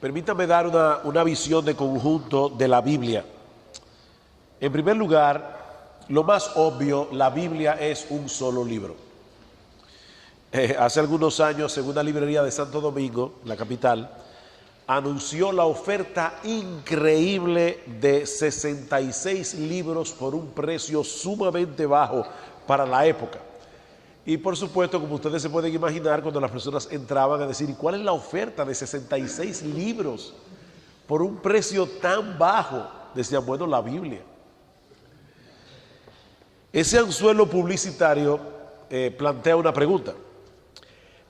Permítame dar una visión de conjunto de la Biblia. En primer lugar, lo más obvio, la Biblia es un solo libro. Hace algunos años, en una librería de Santo Domingo, la capital, anunció la oferta increíble de 66 libros por un precio sumamente bajo para la época. Y por supuesto, como ustedes se pueden imaginar, cuando las personas entraban a decir, ¿y cuál es la oferta de 66 libros por un precio tan bajo? Decían, bueno, la Biblia. Ese anzuelo publicitario plantea una pregunta.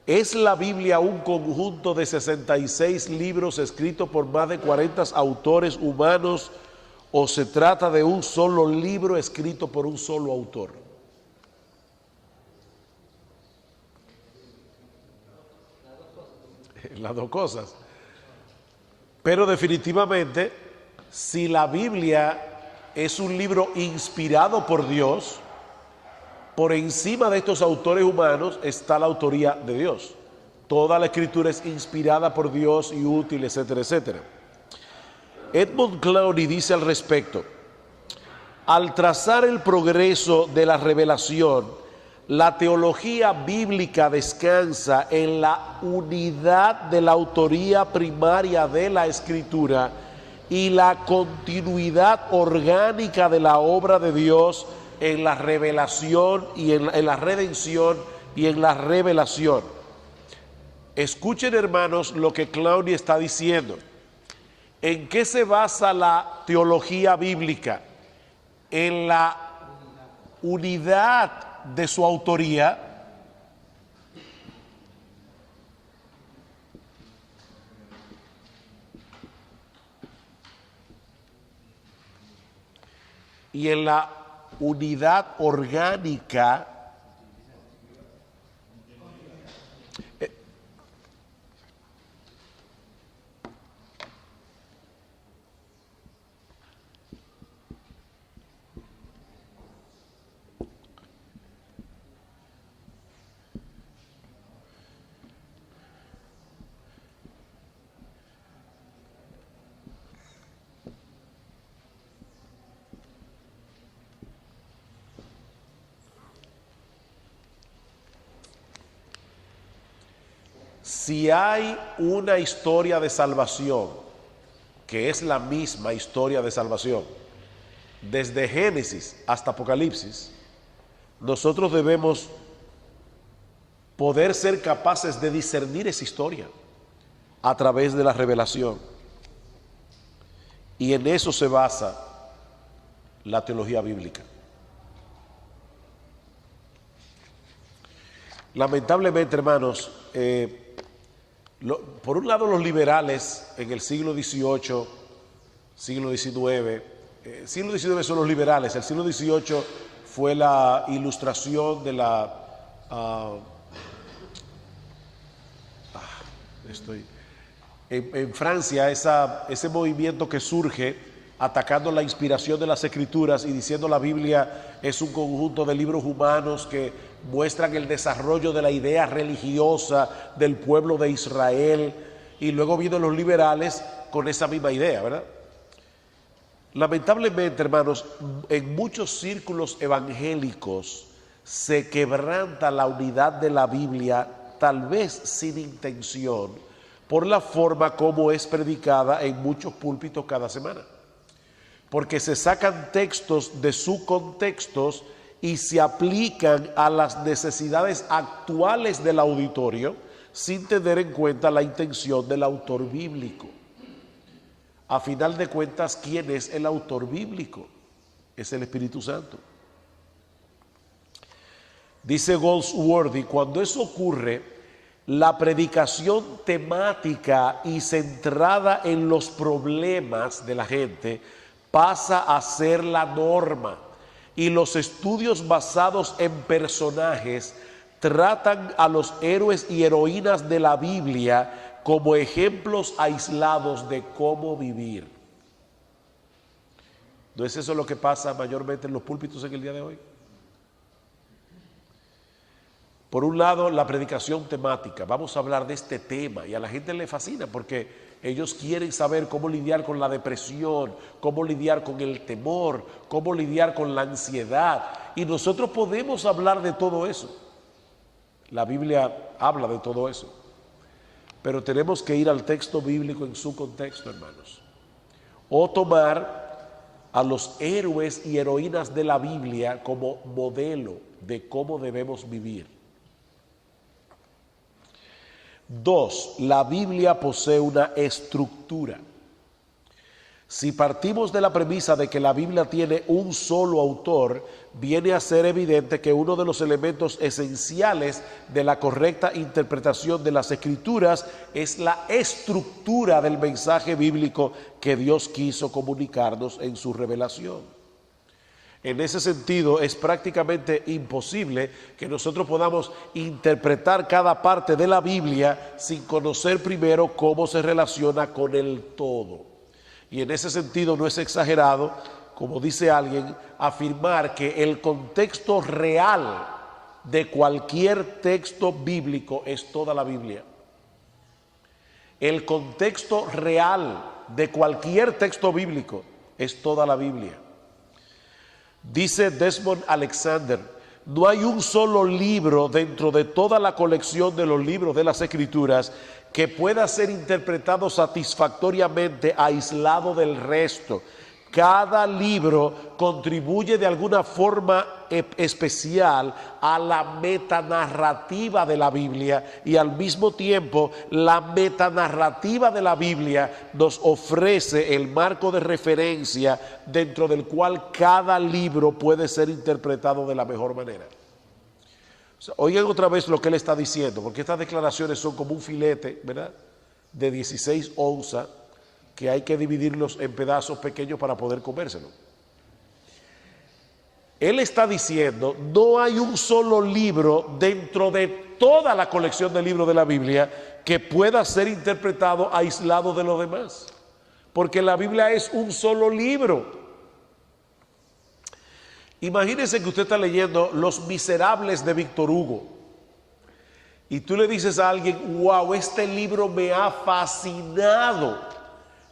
¿Es la Biblia un conjunto de 66 libros escritos por más de 40 autores humanos o se trata de un solo libro escrito por un solo autor? Las dos cosas. Pero definitivamente, si la Biblia es un libro inspirado por Dios, por encima de estos autores humanos está la autoría de Dios. Toda la escritura es inspirada por Dios y útil, etcétera, etcétera. Edmund Clowney dice al respecto: al trazar el progreso de la revelación, la teología bíblica descansa en la unidad de la autoría primaria de la escritura y la continuidad orgánica de la obra de Dios en la revelación y en la redención y en la revelación. Escuchen, hermanos, lo que Clowney está diciendo. ¿En qué se basa la teología bíblica? En la unidad de su autoría y en la unidad orgánica si hay una historia de salvación que es la misma historia de salvación desde Génesis hasta Apocalipsis, nosotros debemos poder ser capaces de discernir esa historia a través de la revelación. Y en eso se basa la teología bíblica. Lamentablemente, hermanos, por un lado los liberales en el siglo XVIII, siglo XIX, siglo XIX son los liberales, el siglo XVIII fue la ilustración de la... en Francia, ese movimiento que surge atacando la inspiración de las escrituras y diciendo la Biblia es un conjunto de libros humanos que muestran el desarrollo de la idea religiosa del pueblo de Israel, y luego vienen los liberales con esa misma idea, ¿verdad? Lamentablemente, hermanos, en muchos círculos evangélicos se quebranta la unidad de la Biblia, tal vez sin intención, por la forma como es predicada en muchos púlpitos cada semana. Porque se sacan textos de sus contextos y se aplican a las necesidades actuales del auditorio sin tener en cuenta la intención del autor bíblico. A final de cuentas, ¿quién es el autor bíblico? Es el Espíritu Santo. Dice Goldsworthy, cuando eso ocurre, la predicación temática y centrada en los problemas de la gente pasa a ser la norma, y los estudios basados en personajes tratan a los héroes y heroínas de la Biblia como ejemplos aislados de cómo vivir. ¿No es eso lo que pasa mayormente en los púlpitos en el día de hoy? Por un lado, la predicación temática. Vamos a hablar de este tema y a la gente le fascina porque ellos quieren saber cómo lidiar con la depresión, cómo lidiar con el temor, cómo lidiar con la ansiedad. Y nosotros podemos hablar de todo eso. La Biblia habla de todo eso. Pero tenemos que ir al texto bíblico en su contexto, hermanos. O tomar a los héroes y heroínas de la Biblia como modelo de cómo debemos vivir. 2. La Biblia posee una estructura. Si partimos de la premisa de que la Biblia tiene un solo autor, viene a ser evidente que uno de los elementos esenciales de la correcta interpretación de las Escrituras es la estructura del mensaje bíblico que Dios quiso comunicarnos en su revelación. En ese sentido, es prácticamente imposible que nosotros podamos interpretar cada parte de la Biblia sin conocer primero cómo se relaciona con el todo. Y en ese sentido no es exagerado, como dice alguien, afirmar que el contexto real de cualquier texto bíblico es toda la Biblia. El contexto real de cualquier texto bíblico es toda la Biblia. Dice Desmond Alexander, no hay un solo libro dentro de toda la colección de los libros de las Escrituras que pueda ser interpretado satisfactoriamente aislado del resto. Cada libro contribuye de alguna forma especial a la metanarrativa de la Biblia y al mismo tiempo la metanarrativa de la Biblia nos ofrece el marco de referencia dentro del cual cada libro puede ser interpretado de la mejor manera. Oigan otra vez lo que él está diciendo, porque estas declaraciones son como un filete, ¿verdad?, de 16 onzas que hay que dividirlos en pedazos pequeños para poder comérselo. Él está diciendo, no hay un solo libro dentro de toda la colección de libros de la Biblia que pueda ser interpretado aislado de los demás, porque la Biblia es un solo libro. Imagínense que usted está leyendo Los Miserables de Víctor Hugo y tú le dices a alguien, wow, este libro me ha fascinado,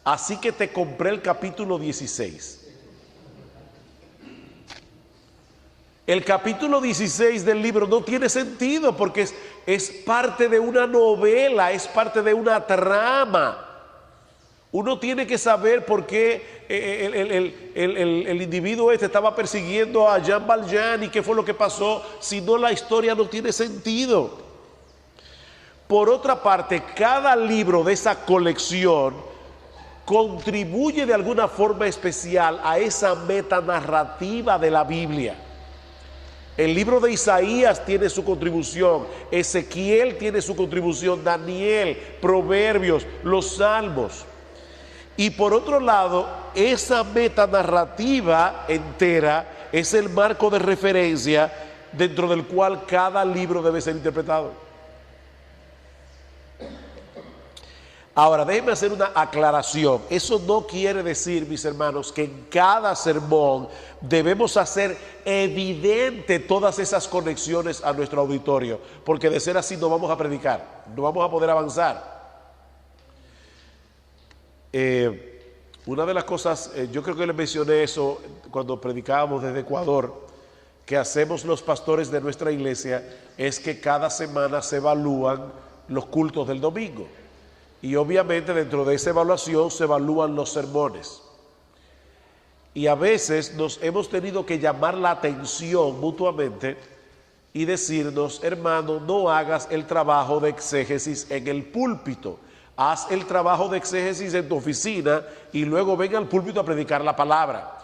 así que te compré el capítulo 16. El capítulo 16 del libro no tiene sentido porque es parte de una novela, es parte de una trama. Uno tiene que saber por qué el individuo estaba persiguiendo a Jean Valjean y qué fue lo que pasó, si no la historia no tiene sentido. Por otra parte, cada libro de esa colección contribuye de alguna forma especial a esa metanarrativa de la Biblia. El libro de Isaías tiene su contribución, Ezequiel tiene su contribución, Daniel, Proverbios, los Salmos. Y por otro lado, esa metanarrativa entera es el marco de referencia dentro del cual cada libro debe ser interpretado. Ahora, déjenme hacer una aclaración. Eso no quiere decir, mis hermanos, que en cada sermón debemos hacer evidente todas esas conexiones a nuestro auditorio, porque de ser así no vamos a predicar, no vamos a poder avanzar. Una de las cosas, yo creo que les mencioné eso cuando predicábamos desde Ecuador, que hacemos los pastores de nuestra iglesia, es que cada semana se evalúan los cultos del domingo. Y obviamente dentro de esa evaluación se evalúan los sermones. Y a veces nos hemos tenido que llamar la atención mutuamente y decirnos, hermano, no hagas el trabajo de exégesis en el púlpito. Haz el trabajo de exégesis en tu oficina y luego ven al púlpito a predicar la palabra.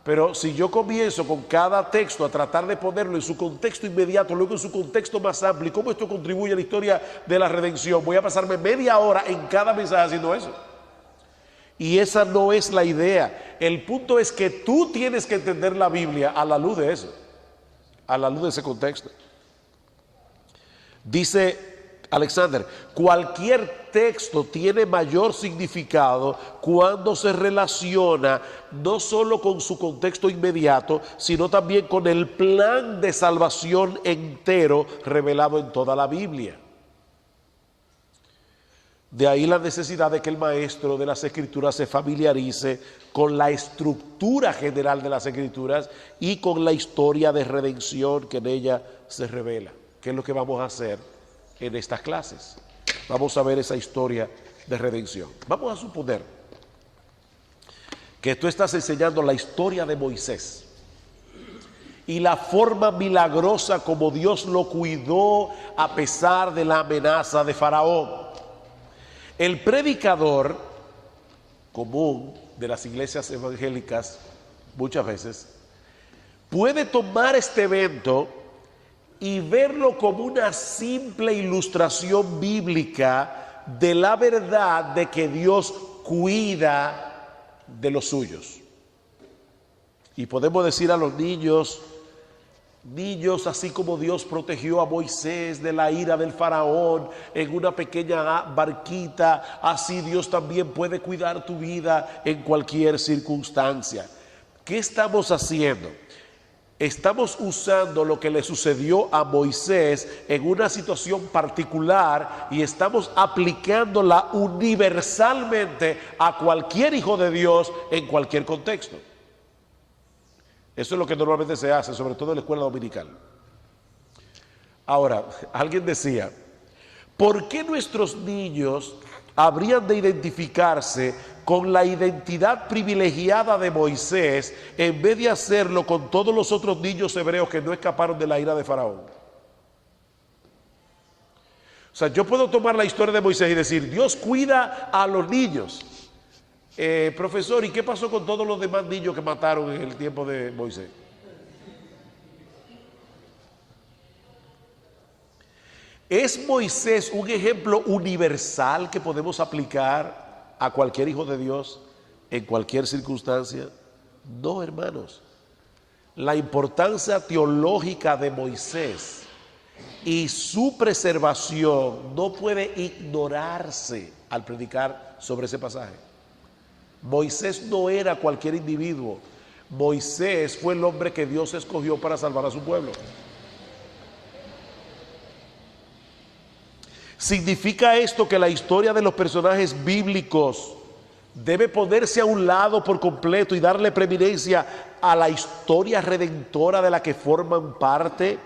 Pero si yo comienzo con cada texto a tratar de ponerlo en su contexto inmediato, luego en su contexto más amplio, y cómo esto contribuye a la historia de la redención, voy a pasarme media hora en cada mensaje haciendo eso. Y esa no es la idea. El punto es que tú tienes que entender la Biblia a la luz de eso, a la luz de ese contexto. Dice Alexander, cualquier texto tiene mayor significado cuando se relaciona no solo con su contexto inmediato, sino también con el plan de salvación entero revelado en toda la Biblia. De ahí la necesidad de que el maestro de las Escrituras se familiarice con la estructura general de las Escrituras y con la historia de redención que en ella se revela, que es lo que vamos a hacer en estas clases. Vamos a ver esa historia de redención. Vamos a suponer que tú estás enseñando la historia de Moisés y la forma milagrosa como Dios lo cuidó a pesar de la amenaza de Faraón. El predicador común de las iglesias evangélicas muchas veces puede tomar este evento y verlo como una simple ilustración bíblica de la verdad de que Dios cuida de los suyos. Y podemos decir a los niños, así como Dios protegió a Moisés de la ira del faraón en una pequeña barquita, así Dios también puede cuidar tu vida en cualquier circunstancia. ¿Qué estamos haciendo? Estamos usando lo que le sucedió a Moisés en una situación particular y estamos aplicándola universalmente a cualquier hijo de Dios en cualquier contexto. Eso es lo que normalmente se hace, sobre todo en la escuela dominical. Ahora, alguien decía, ¿por qué nuestros niños habrían de identificarse con la identidad privilegiada de Moisés en vez de hacerlo con todos los otros niños hebreos que no escaparon de la ira de Faraón? O sea, yo puedo tomar la historia de Moisés y decir, Dios cuida a los niños. Profesor, ¿y qué pasó con todos los demás niños que mataron en el tiempo de Moisés? ¿Es Moisés un ejemplo universal que podemos aplicar a cualquier hijo de Dios en cualquier circunstancia? No, hermanos. La importancia teológica de Moisés y su preservación no puede ignorarse al predicar sobre ese pasaje. Moisés no era cualquier individuo. Moisés fue el hombre que Dios escogió para salvar a su pueblo. ¿Significa esto que la historia de los personajes bíblicos debe ponerse a un lado por completo y darle preeminencia a la historia redentora de la que forman parte?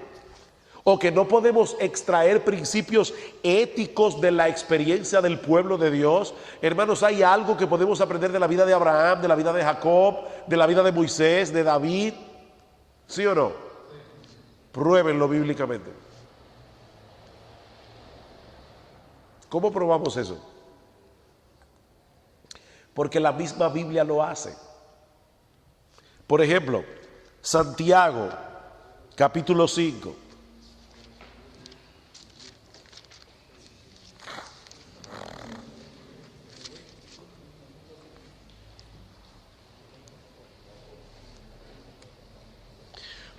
¿O que no podemos extraer principios éticos de la experiencia del pueblo de Dios? Hermanos, hay algo que podemos aprender de la vida de Abraham, de la vida de Jacob, de la vida de Moisés, de David. ¿Sí o no? Pruébenlo bíblicamente. ¿Cómo probamos eso? Porque la misma Biblia lo hace. Por ejemplo, Santiago, capítulo 5.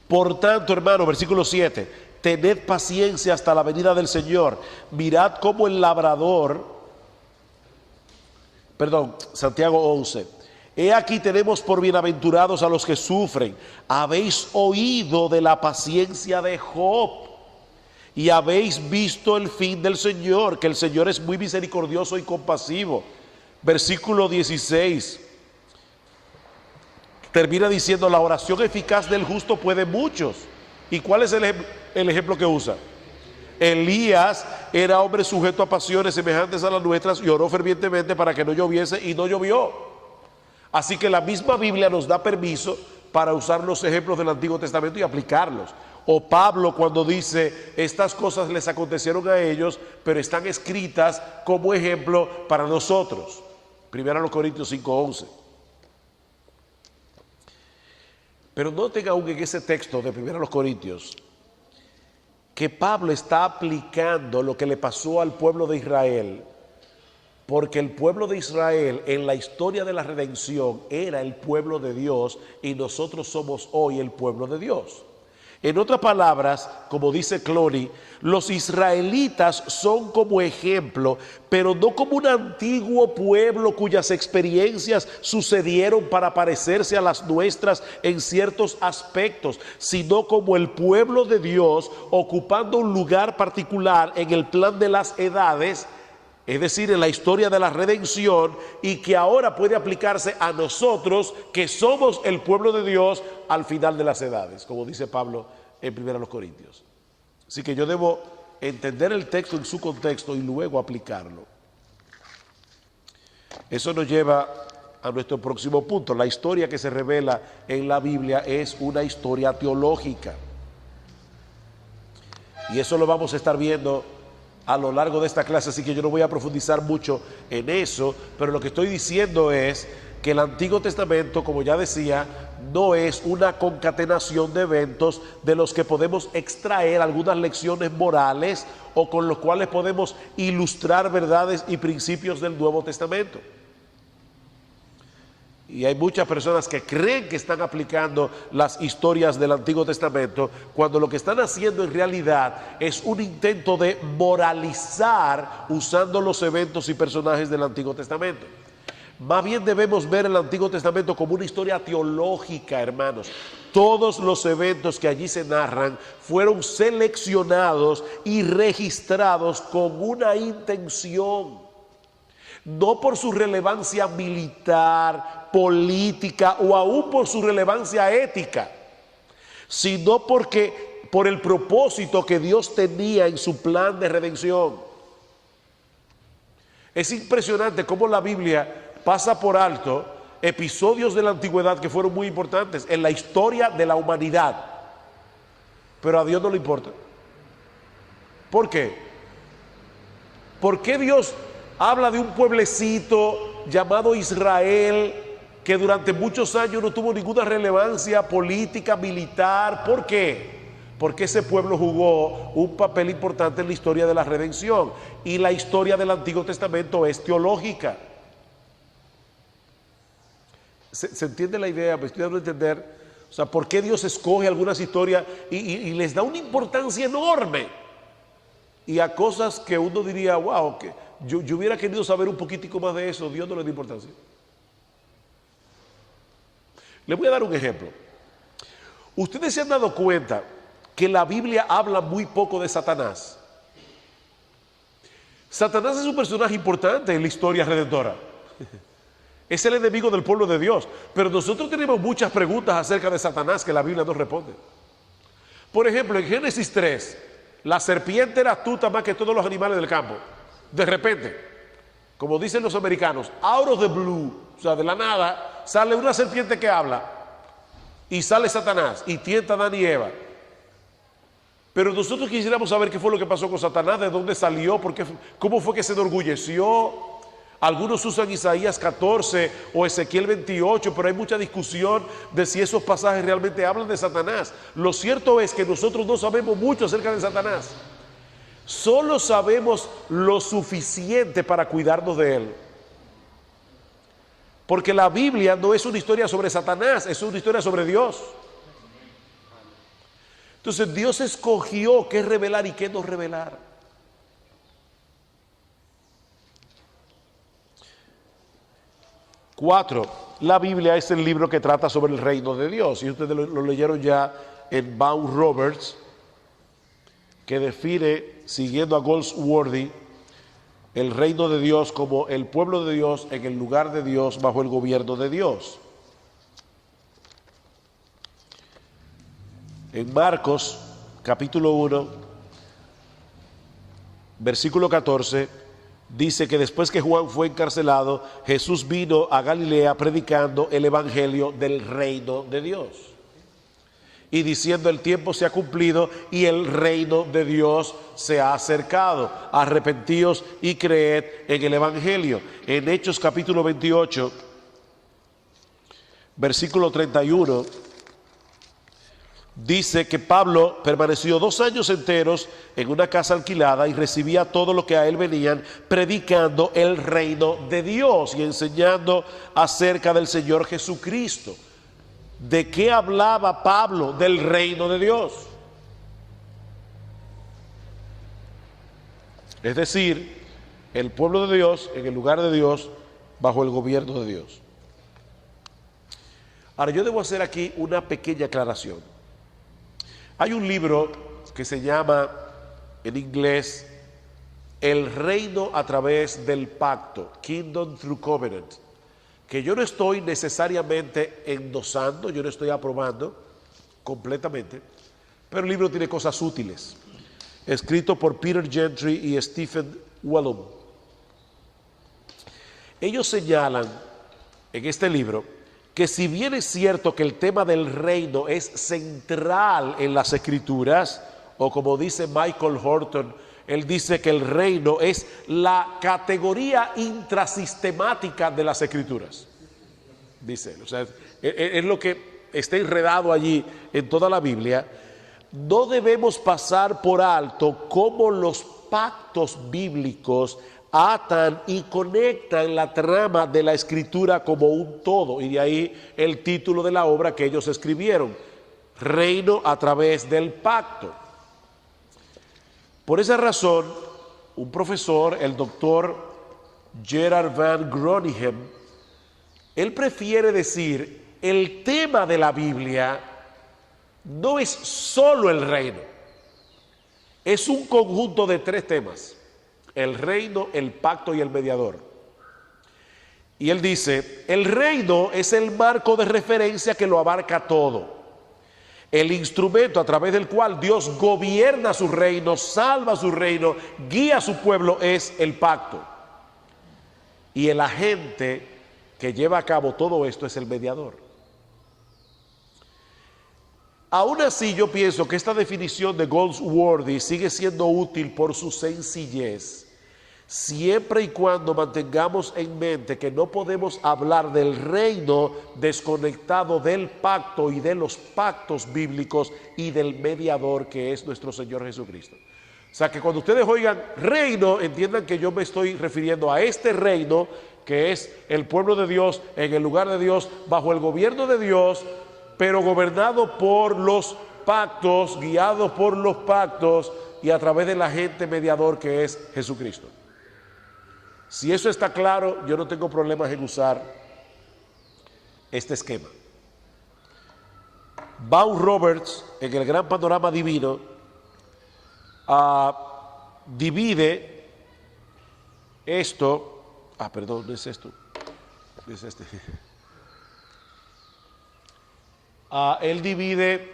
Por tanto, hermano, versículo 7, tened paciencia hasta la venida del Señor. Mirad cómo el labrador, Santiago 11. He aquí tenemos por bienaventurados a los que sufren. Habéis oído de la paciencia de Job y habéis visto el fin del Señor, que el Señor es muy misericordioso y compasivo. Versículo 16. Termina diciendo, la oración eficaz del justo puede muchos. ¿Y cuál es el ejemplo que usa? Elías era hombre sujeto a pasiones semejantes a las nuestras y oró fervientemente para que no lloviese y no llovió. Así que la misma Biblia nos da permiso para usar los ejemplos del Antiguo Testamento y aplicarlos. O Pablo cuando dice, estas cosas les acontecieron a ellos, pero están escritas como ejemplo para nosotros. 1 Corintios 5:11. Pero noten aún en ese texto de 1 Corintios que Pablo está aplicando lo que le pasó al pueblo de Israel, porque el pueblo de Israel en la historia de la redención era el pueblo de Dios y nosotros somos hoy el pueblo de Dios. En otras palabras, como dice Cloney, los israelitas son como ejemplo, pero no como un antiguo pueblo cuyas experiencias sucedieron para parecerse a las nuestras en ciertos aspectos, sino como el pueblo de Dios ocupando un lugar particular en el plan de las edades, es decir, en la historia de la redención, y que ahora puede aplicarse a nosotros que somos el pueblo de Dios al final de las edades, como dice Pablo en 1 Corintios. Así que yo debo entender el texto en su contexto y luego aplicarlo. Eso nos lleva a nuestro próximo punto. La historia que se revela en la Biblia es una historia teológica. Y eso lo vamos a estar viendo a lo largo de esta clase, así que yo no voy a profundizar mucho en eso, pero lo que estoy diciendo es que el Antiguo Testamento, como ya decía, no es una concatenación de eventos de los que podemos extraer algunas lecciones morales o con los cuales podemos ilustrar verdades y principios del Nuevo Testamento. Y hay muchas personas que creen que están aplicando las historias del Antiguo Testamento, cuando lo que están haciendo en realidad es un intento de moralizar usando los eventos y personajes del Antiguo Testamento. Más bien debemos ver el Antiguo Testamento como una historia teológica, hermanos. Todos los eventos que allí se narran fueron seleccionados y registrados con una intención. No por su relevancia militar, política o aún por su relevancia ética, sino por el propósito que Dios tenía en su plan de redención. Es impresionante cómo la Biblia pasa por alto episodios de la antigüedad que fueron muy importantes en la historia de la humanidad, pero a Dios no le importa. ¿Por qué? ¿Por qué Dios habla de un pueblecito llamado Israel que durante muchos años no tuvo ninguna relevancia política, militar? ¿Por qué? Porque ese pueblo jugó un papel importante en la historia de la redención, y la historia del Antiguo Testamento es teológica. ¿Se entiende la idea? Me estoy dando a entender. O sea, ¿por qué Dios escoge algunas historias y les da una importancia enorme? Y a cosas que uno diría, wow, que yo hubiera querido saber un poquitico más de eso, Dios no le da importancia. Les voy a dar un ejemplo. Ustedes se han dado cuenta que la Biblia habla muy poco de Satanás. Satanás es un personaje importante en la historia redentora. Es el enemigo del pueblo de Dios. Pero nosotros tenemos muchas preguntas acerca de Satanás que la Biblia no responde. Por ejemplo, en Génesis 3, la serpiente era astuta más que todos los animales del campo. De repente, como dicen los americanos, out of the blue, o sea, de la nada, sale una serpiente que habla y sale Satanás y tienta a Adán y Eva. Pero nosotros quisiéramos saber qué fue lo que pasó con Satanás, de dónde salió, cómo fue que se enorgulleció. Algunos usan Isaías 14 o Ezequiel 28, pero hay mucha discusión de si esos pasajes realmente hablan de Satanás. Lo cierto es que nosotros no sabemos mucho acerca de Satanás. Solo sabemos lo suficiente para cuidarnos de él. Porque la Biblia no es una historia sobre Satanás, es una historia sobre Dios. Entonces Dios escogió qué revelar y qué no revelar. 4. La Biblia es el libro que trata sobre el reino de Dios. Y ustedes lo leyeron ya en Baum Roberts, que define, siguiendo a Goldsworthy, el reino de Dios como el pueblo de Dios en el lugar de Dios bajo el gobierno de Dios. En Marcos, capítulo 1, versículo 14, dice que después que Juan fue encarcelado, Jesús vino a Galilea predicando el evangelio del reino de Dios y diciendo: el tiempo se ha cumplido y el reino de Dios se ha acercado. Arrepentíos y creed en el evangelio. En Hechos capítulo 28, versículo 31, dice que Pablo permaneció 2 años enteros en una casa alquilada y recibía todo lo que a él venían, predicando el reino de Dios y enseñando acerca del Señor Jesucristo. ¿De qué hablaba Pablo? Del reino de Dios. Es decir, el pueblo de Dios en el lugar de Dios, bajo el gobierno de Dios. Ahora, yo debo hacer aquí una pequeña aclaración. Hay un libro que se llama, en inglés, El reino a través del pacto, Kingdom Through Covenant, que yo no estoy necesariamente endosando, yo no estoy aprobando completamente, pero el libro tiene cosas útiles, escrito por Peter Gentry y Stephen Wellum. Ellos señalan en este libro que si bien es cierto que el tema del reino es central en las escrituras, o como dice Michael Horton, él dice que el reino es la categoría intrasistemática de las escrituras. Dice, o sea, es lo que está enredado allí en toda la Biblia. No debemos pasar por alto cómo los pactos bíblicos atan y conectan la trama de la escritura como un todo, y de ahí el título de la obra que ellos escribieron, Reino a través del pacto. Por esa razón, un profesor, el doctor Gerard Van Groningen, él prefiere decir, el tema de la Biblia no es solo el reino, es un conjunto de 3 temas: el reino, el pacto y el mediador. Y él dice, el reino es el marco de referencia que lo abarca todo. El instrumento a través del cual Dios gobierna su reino, salva su reino, guía a su pueblo es el pacto. Y el agente que lleva a cabo todo esto es el mediador. Aún así, yo pienso que esta definición de Goldsworthy sigue siendo útil por su sencillez, siempre y cuando mantengamos en mente que no podemos hablar del reino desconectado del pacto y de los pactos bíblicos y del mediador que es nuestro Señor Jesucristo. O sea, que cuando ustedes oigan reino, entiendan que yo me estoy refiriendo a este reino que es el pueblo de Dios en el lugar de Dios, bajo el gobierno de Dios, pero gobernado por los pactos, guiado por los pactos y a través del agente mediador que es Jesucristo. Si eso está claro, yo no tengo problemas en usar este esquema. Vaughan Roberts, en el Gran Panorama Divino, divide esto. Perdón, no es esto. Es este. Él divide,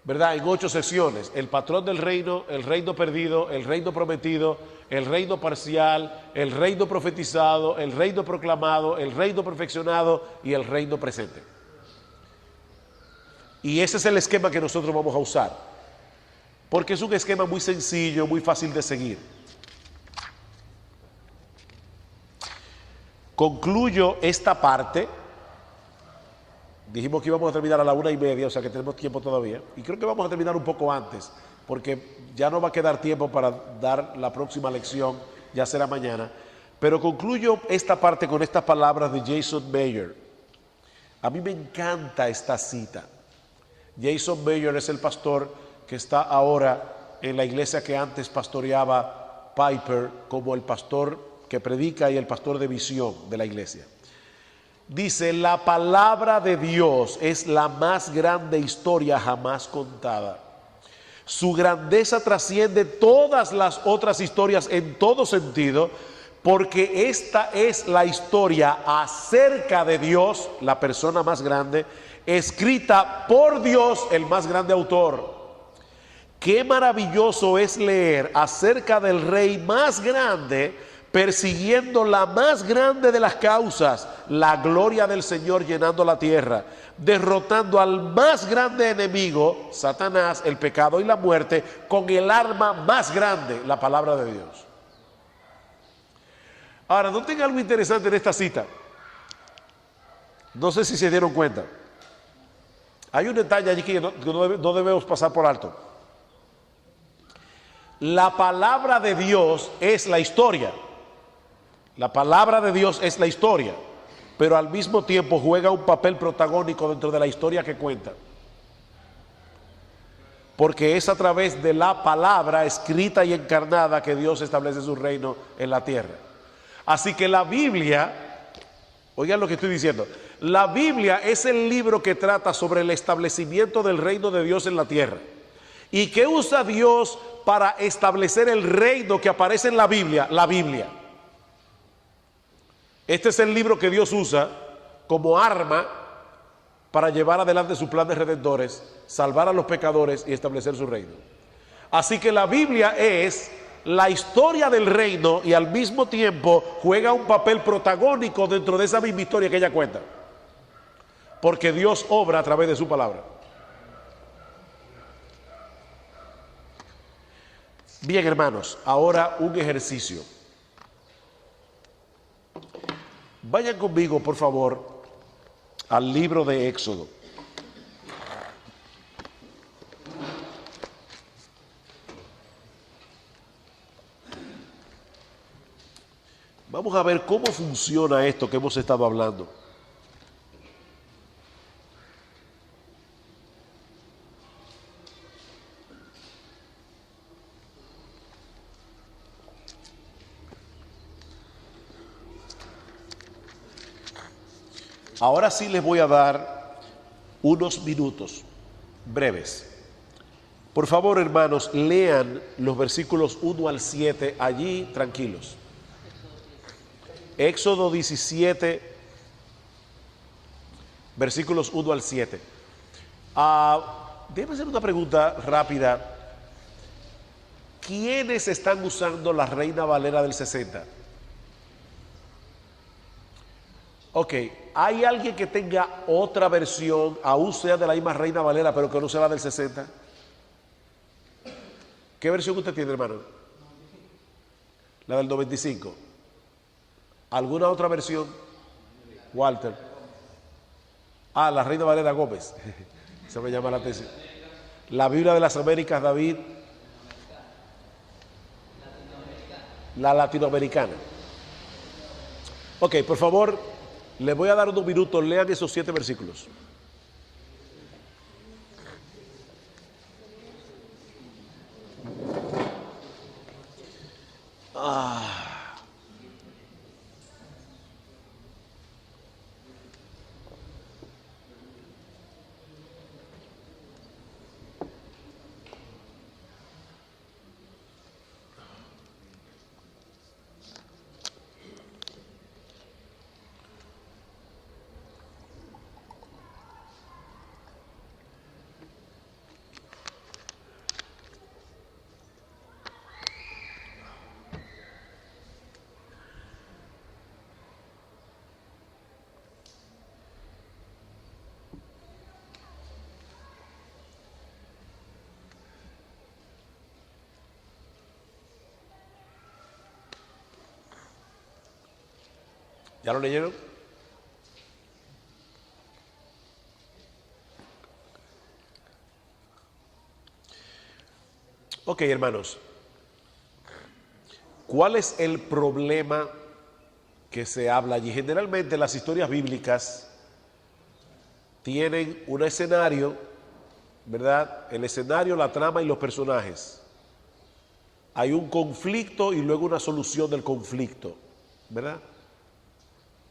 ¿verdad?, en 8 secciones: el patrón del reino, el reino perdido, el reino prometido, el reino parcial, el reino profetizado, el reino proclamado, el reino perfeccionado y el reino presente. Y ese es el esquema que nosotros vamos a usar, porque es un esquema muy sencillo, muy fácil de seguir. Concluyo esta parte. Dijimos que íbamos a terminar a la 1:30, o sea que tenemos tiempo todavía. Y creo que vamos a terminar un poco antes, porque ya no va a quedar tiempo para dar la próxima lección, ya será mañana. Pero concluyo esta parte con estas palabras de Jason Mayer. A mí me encanta esta cita. Jason Mayer es el pastor que está ahora en la iglesia que antes pastoreaba Piper, como el pastor que predica y el pastor de visión de la iglesia. Dice, la palabra de Dios es la más grande historia jamás contada. Su grandeza trasciende todas las otras historias en todo sentido, porque esta es la historia acerca de Dios, la persona más grande, escrita por Dios, el más grande autor. Qué maravilloso es leer acerca del rey más grande, persiguiendo la más grande de las causas, la gloria del Señor llenando la tierra, derrotando al más grande enemigo, Satanás, el pecado y la muerte, con el arma más grande, la palabra de Dios. Ahora, noten algo interesante en esta cita. No sé si se dieron cuenta. Hay un detalle allí que no debemos pasar por alto. La palabra de Dios es la historia. La palabra de Dios es la historia, pero al mismo tiempo juega un papel protagónico dentro de la historia que cuenta. porque es a través de la palabra escrita y encarnada que Dios establece su reino en la tierra. Así que la Biblia, oigan lo que estoy diciendo, la Biblia es el libro que trata sobre el establecimiento del reino de Dios en la tierra. ¿Y qué usa Dios para establecer el reino que aparece en la Biblia? La Biblia. Este es el libro que Dios usa como arma para llevar adelante su plan de redentores, salvar a los pecadores y establecer su reino. Así que la Biblia es la historia del reino y al mismo tiempo juega un papel protagónico dentro de esa misma historia que ella cuenta, porque Dios obra a través de su palabra. Bien, hermanos, ahora un ejercicio. Vayan conmigo, por favor, al libro de Éxodo. Vamos a ver cómo funciona esto que hemos estado hablando. Ahora sí les voy a dar unos minutos breves. Por favor, hermanos, lean los versículos 1 al 7 allí tranquilos. Éxodo 17, versículos 1 al 7. Déjame hacer una pregunta rápida. ¿Quiénes están usando la Reina Valera del 60? Ok, ¿hay alguien que tenga otra versión, aún sea de la misma Reina Valera, pero que no sea la del 60? ¿Qué versión usted tiene, hermano? La del 95. ¿Alguna otra versión? Walter. La Reina Valera Gómez. Eso me llama la atención. La Biblia de las Américas, David. La latinoamericana. Ok, por favor, les voy a dar unos minutos, lean esos 7 versículos. ¿Ya lo leyeron? Ok, hermanos. ¿Cuál es el problema que se habla allí? Generalmente las historias bíblicas tienen un escenario, ¿verdad? El escenario, la trama y los personajes. Hay un conflicto y luego una solución del conflicto, ¿verdad?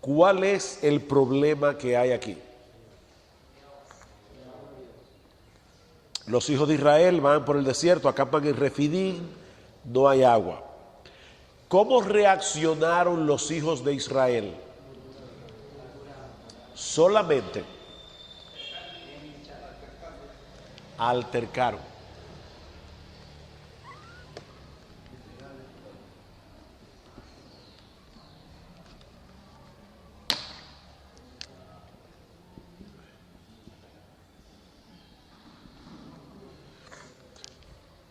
¿Cuál es el problema que hay aquí? Los hijos de Israel van por el desierto, acampan en Refidín, no hay agua. ¿Cómo reaccionaron los hijos de Israel? Solamente altercaron.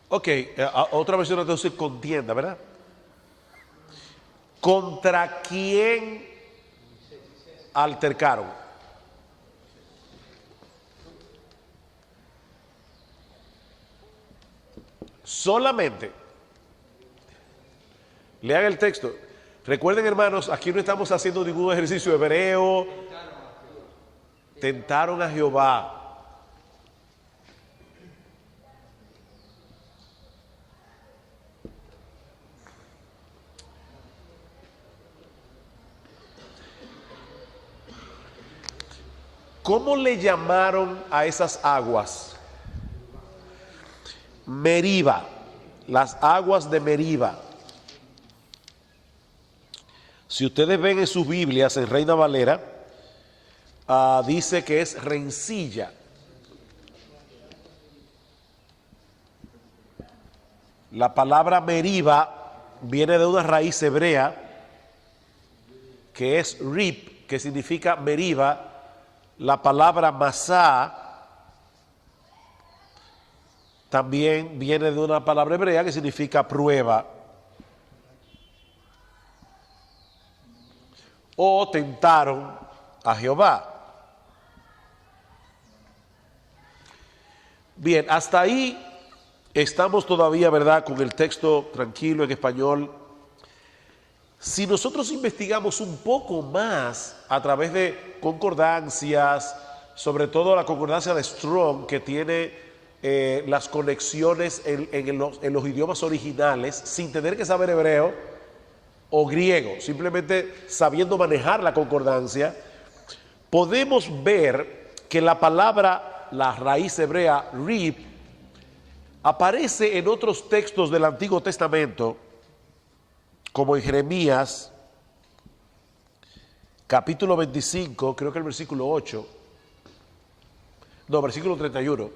Ok, otra versión entonces contienda, ¿verdad? ¿Contra quién altercaron? Solamente. Lean el texto. Recuerden, hermanos, aquí no estamos haciendo ningún ejercicio hebreo. Tentaron a Jehová. ¿Cómo le llamaron a esas aguas? Meriba, las aguas de Meriba. Si ustedes ven en sus Biblias, en Reina Valera, dice que es rencilla. La palabra Meriba viene de una raíz hebrea que es rib, que significa Meriba. La palabra masá también viene de una palabra hebrea que significa prueba o tentaron a Jehová. Bien, hasta ahí estamos todavía, ¿verdad?, con el texto tranquilo en español. Si nosotros investigamos un poco más a través de concordancias, sobre todo la concordancia de Strong, que tiene las conexiones en los idiomas originales, sin tener que saber hebreo o griego, simplemente sabiendo manejar la concordancia, podemos ver que la palabra, la raíz hebrea, rib, aparece en otros textos del Antiguo Testamento, como en Jeremías, capítulo 25, creo que el versículo 8, no, versículo 31,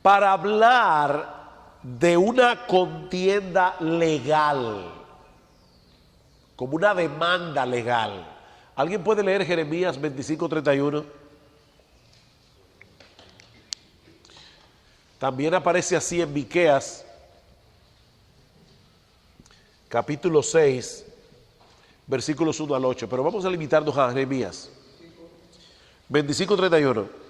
para hablar de una contienda legal, como una demanda legal. ¿Alguien puede leer Jeremías 25, 31? También aparece así en Miqueas, capítulo 6, versículos 1 al 8, pero vamos a limitarnos a Jeremías 25, 31.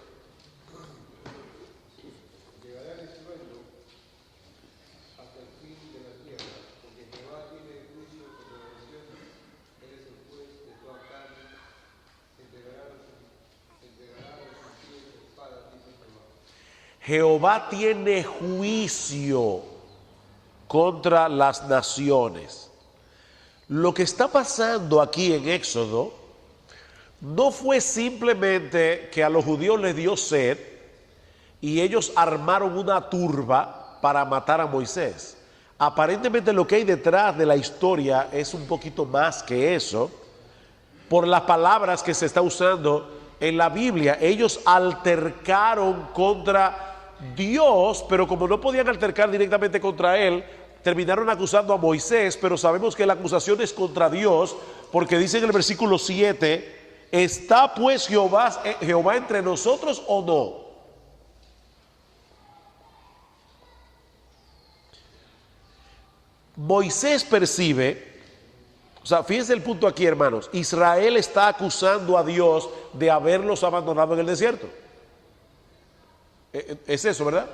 Jehová tiene juicio contra las naciones. Lo que está pasando aquí en Éxodo no fue simplemente que a los judíos les dio sed y ellos armaron una turba para matar a Moisés. Aparentemente lo que hay detrás de la historia es un poquito más que eso, por las palabras que se está usando en la Biblia. Ellos altercaron contra Dios, pero como no podían altercar directamente contra él, terminaron acusando a Moisés, pero sabemos que la acusación es contra Dios, porque dice en el versículo 7, ¿está pues Jehová entre nosotros o no? Moisés percibe, o sea, fíjense el punto aquí, hermanos, Israel está acusando a Dios de haberlos abandonado en el desierto. Es eso, ¿verdad?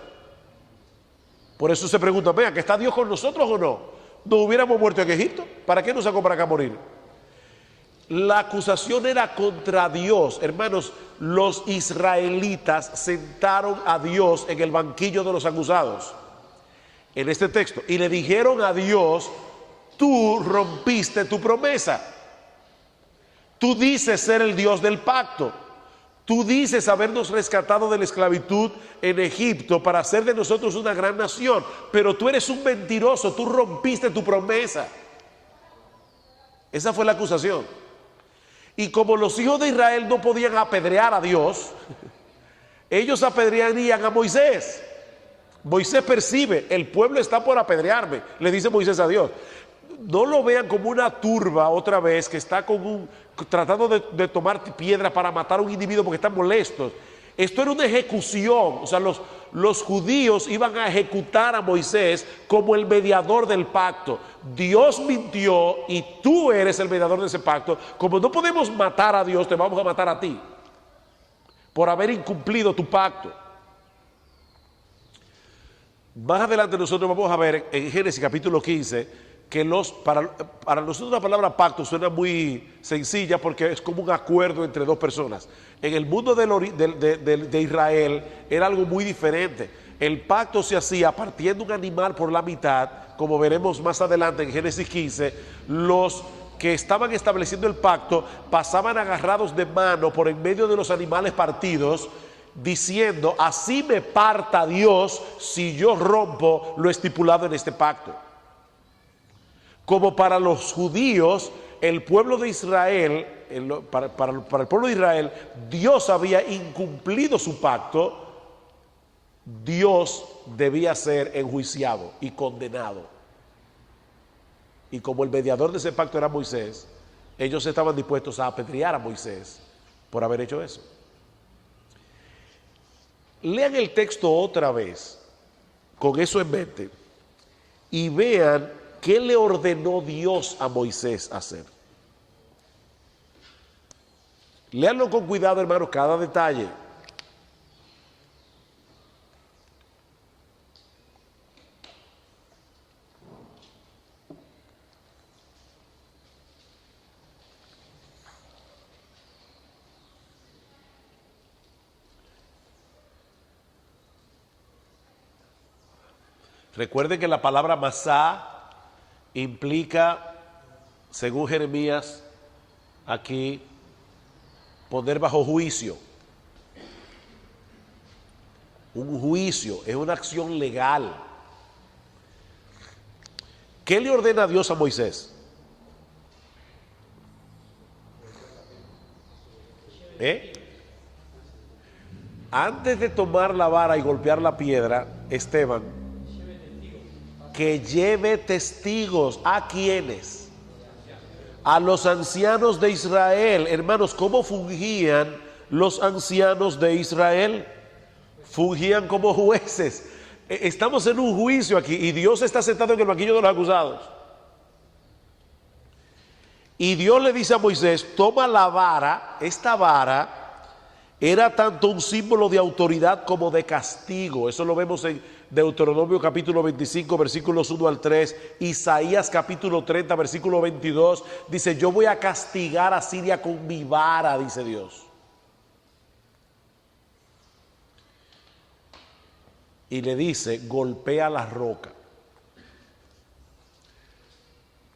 Por eso se pregunta, vea, ¿que está Dios con nosotros o no? ¿No hubiéramos muerto en Egipto? ¿Para qué nos sacó para acá a morir? La acusación era contra Dios. Hermanos, los israelitas sentaron a Dios en el banquillo de los acusados, en este texto, y le dijeron a Dios, tú rompiste tu promesa. Tú dices ser el Dios del pacto. Tú dices habernos rescatado de la esclavitud en Egipto para hacer de nosotros una gran nación, pero tú eres un mentiroso, tú rompiste tu promesa. Esa fue la acusación. Y como los hijos de Israel no podían apedrear a Dios, ellos apedrearían a Moisés. Moisés percibe, el pueblo está por apedrearme, le dice Moisés a Dios. No lo vean como una turba otra vez que está tratando de tomar piedras para matar a un individuo porque están molestos. Esto era una ejecución, o sea, los judíos iban a ejecutar a Moisés como el mediador del pacto. Dios mintió y tú eres el mediador de ese pacto. Como no podemos matar a Dios, te vamos a matar a ti por haber incumplido tu pacto. Más adelante nosotros vamos a ver en Génesis capítulo 15 que para nosotros la palabra pacto suena muy sencilla porque es como un acuerdo entre dos personas. En el mundo de Israel era algo muy diferente. El pacto se hacía partiendo un animal por la mitad, como veremos más adelante en Génesis 15. Los que estaban estableciendo el pacto pasaban agarrados de mano por en medio de los animales partidos, diciendo: así me parta Dios si yo rompo lo estipulado en este pacto. Como para los judíos, el pueblo de Israel, para el pueblo de Israel, Dios había incumplido su pacto. Dios debía ser enjuiciado y condenado. Y como el mediador de ese pacto era Moisés, ellos estaban dispuestos a apedrear a Moisés por haber hecho eso. Lean el texto otra vez con eso en mente y vean qué le ordenó Dios a Moisés hacer. Léanlo con cuidado, hermanos, cada detalle. Recuerden que la palabra masá implica, según Jeremías, aquí, poner bajo juicio. Un juicio es una acción legal. ¿Qué le ordena Dios a Moisés? Antes de tomar la vara y golpear la piedra, Esteban, que lleve testigos. ¿A quiénes? A los ancianos de Israel. Hermanos, ¿cómo fungían los ancianos de Israel? Fungían como jueces. Estamos en un juicio aquí y Dios está sentado en el banquillo de los acusados. Y Dios le dice a Moisés: toma la vara. Esta vara era tanto un símbolo de autoridad como de castigo. Eso lo vemos en Deuteronomio capítulo 25, versículos 1 al 3. Isaías capítulo 30, versículo 22. Dice: yo voy a castigar a Siria con mi vara, dice Dios. Y le dice: golpea la roca.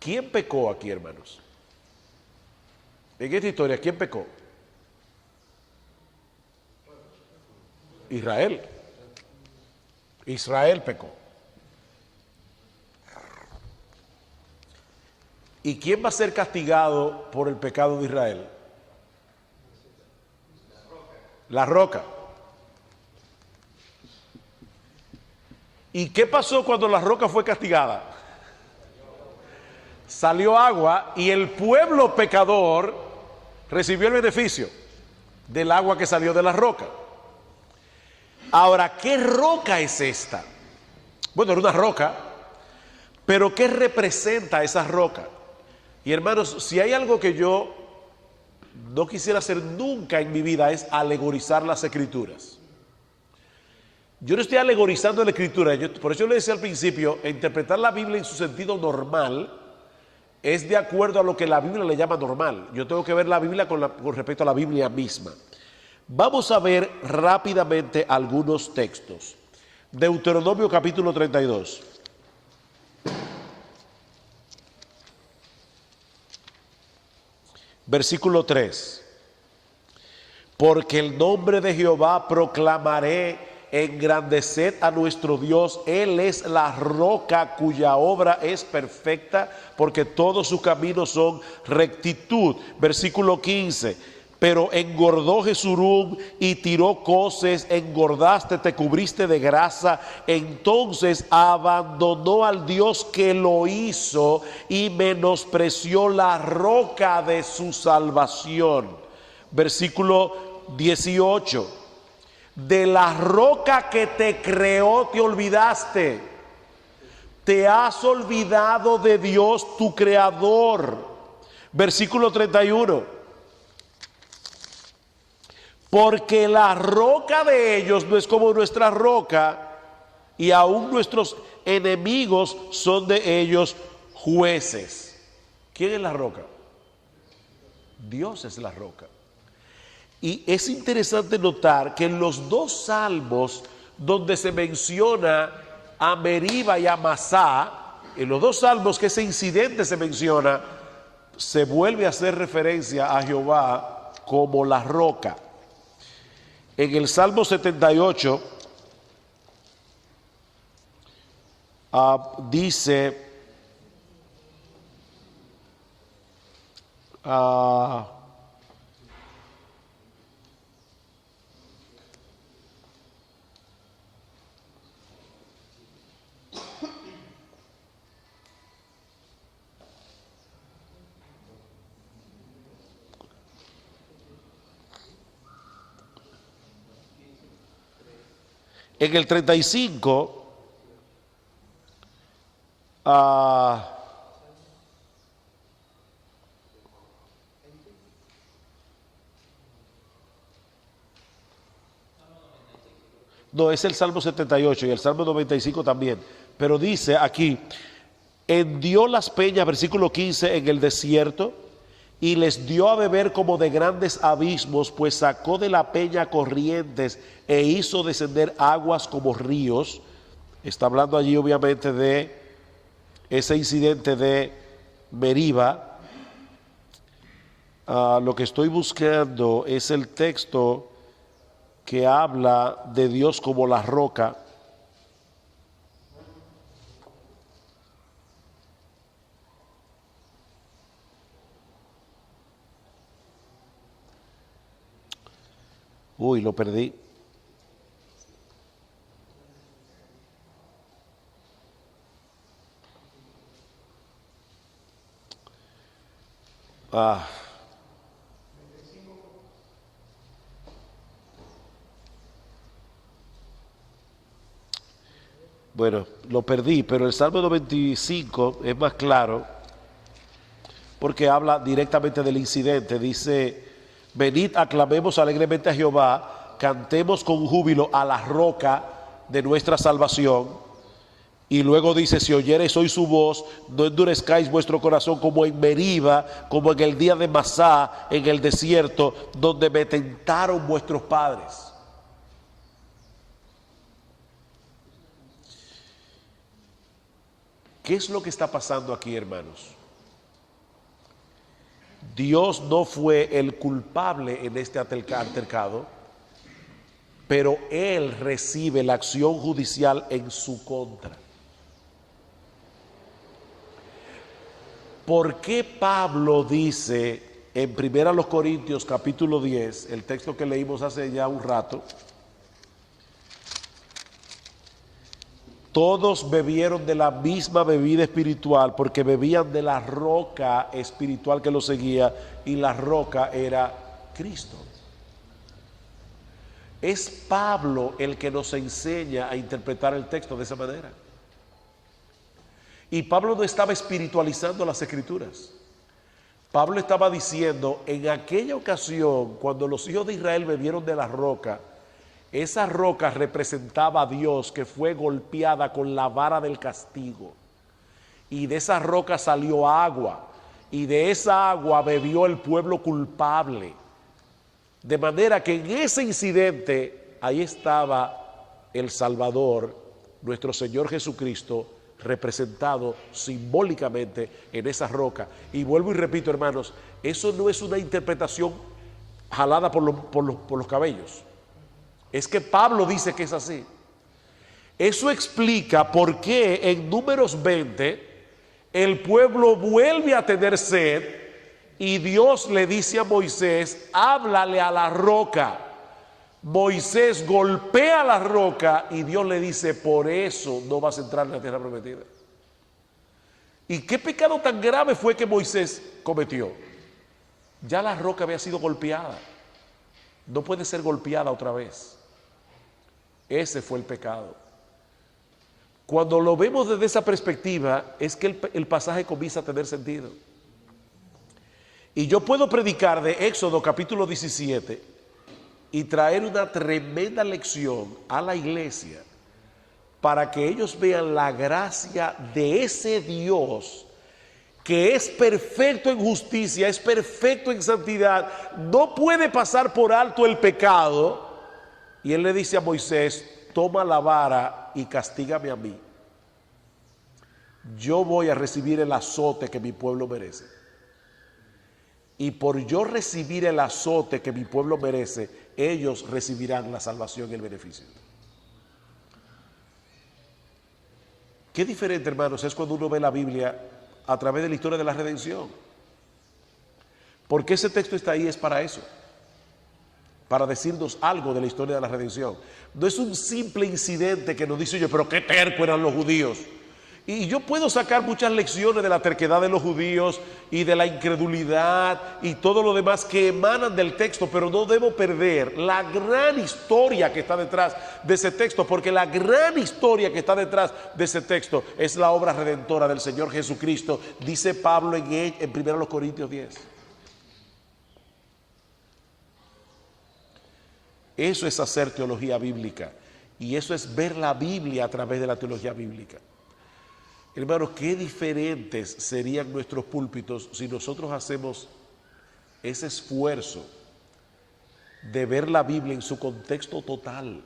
¿Quién pecó aquí, hermanos? En esta historia, ¿quién pecó? Israel. Israel pecó. ¿Y quién va a ser castigado por el pecado de Israel? La roca. ¿Y qué pasó cuando la roca fue castigada? Salió agua y el pueblo pecador recibió el beneficio del agua que salió de la roca. Ahora, ¿qué roca es esta? Bueno, era una roca, pero ¿qué representa esa roca? Y hermanos, si hay algo que yo no quisiera hacer nunca en mi vida es alegorizar las escrituras. Yo no estoy alegorizando la escritura, por eso yo le decía al principio, interpretar la Biblia en su sentido normal es de acuerdo a lo que la Biblia le llama normal. Yo tengo que ver la Biblia con respecto a la Biblia misma. Vamos a ver rápidamente algunos textos. Deuteronomio capítulo 32. Versículo 3. Porque el nombre de Jehová proclamaré, engrandeced a nuestro Dios. Él es la roca cuya obra es perfecta, porque todos sus caminos son rectitud. Versículo 15. Pero engordó Jesurum y tiró coces, engordaste, te cubriste de grasa. Entonces abandonó al Dios que lo hizo y menospreció la roca de su salvación. Versículo 18. De la roca que te creó te olvidaste. Te has olvidado de Dios tu creador. Versículo 31. Porque la roca de ellos no es como nuestra roca, y aún nuestros enemigos son de ellos jueces. ¿Quién es la roca? Dios es la roca. Y es interesante notar que en los dos salmos donde se menciona a Meriba y a Masá, en los dos salmos que ese incidente se menciona, se vuelve a hacer referencia a Jehová como la roca. En el Salmo 78 dice, en el 35, no, es el Salmo 78 y el Salmo 95 también, pero dice aquí, hendió las peñas, versículo 15, en el desierto, y les dio a beber como de grandes abismos, pues sacó de la peña corrientes e hizo descender aguas como ríos. Está hablando allí obviamente de ese incidente de Meriba. Lo que estoy buscando es el texto que habla de Dios como la roca. Uy, lo perdí. Bueno, lo perdí, pero el Salmo 95 es más claro porque habla directamente del incidente. Dice, venid, aclamemos alegremente a Jehová, cantemos con júbilo a la roca de nuestra salvación. Y luego dice, si oyereis hoy su voz, no endurezcáis vuestro corazón como en Meriba, como en el día de Masá, en el desierto, donde me tentaron vuestros padres. ¿Qué es lo que está pasando aquí, hermanos? Dios no fue el culpable en este altercado, pero Él recibe la acción judicial en su contra. ¿Por qué Pablo dice en 1 Corintios capítulo 10, el texto que leímos hace ya un rato, todos bebieron de la misma bebida espiritual porque bebían de la roca espiritual que los seguía y la roca era Cristo? Es Pablo el que nos enseña a interpretar el texto de esa manera. Y Pablo no estaba espiritualizando las escrituras. Pablo estaba diciendo, en aquella ocasión, cuando los hijos de Israel bebieron de la roca, esa roca representaba a Dios que fue golpeada con la vara del castigo. Y de esa roca salió agua. Y de esa agua bebió el pueblo culpable. De manera que en ese incidente, ahí estaba el Salvador, nuestro Señor Jesucristo, representado simbólicamente en esa roca. Y vuelvo y repito, hermanos, eso no es una interpretación jalada por los cabellos. Es que Pablo dice que es así. Eso explica por qué en Números 20 el pueblo vuelve a tener sed y Dios le dice a Moisés, háblale a la roca. Moisés golpea la roca y Dios le dice, por eso no vas a entrar en la tierra prometida. ¿Y qué pecado tan grave fue que Moisés cometió? Ya la roca había sido golpeada. No puede ser golpeada otra vez. Ese fue el pecado. Cuando lo vemos desde esa perspectiva, es que el pasaje comienza a tener sentido. Y yo puedo predicar de Éxodo capítulo 17 y traer una tremenda lección a la iglesia para que ellos vean la gracia de ese Dios que es perfecto en justicia, es perfecto en santidad, no puede pasar por alto el pecado. Y él le dice a Moisés, toma la vara y castígame a mí. Yo voy a recibir el azote que mi pueblo merece. y por yo recibir el azote que mi pueblo merece, ellos recibirán la salvación y el beneficio. Qué diferente, hermanos, es cuando uno ve la Biblia a través de la historia de la redención. Porque ese texto está ahí es para eso, para decirnos algo de la historia de la redención. No es un simple incidente que nos dice, oye, pero qué terco eran los judíos. Y yo puedo sacar muchas lecciones de la terquedad de los judíos y de la incredulidad y todo lo demás que emanan del texto, pero no debo perder la gran historia que está detrás de ese texto, porque la gran historia que está detrás de ese texto es la obra redentora del Señor Jesucristo, dice Pablo en 1 Corintios 10. Eso es hacer teología bíblica, y eso es ver la Biblia a través de la teología bíblica. Hermanos, qué diferentes serían nuestros púlpitos si nosotros hacemos ese esfuerzo de ver la Biblia en su contexto total.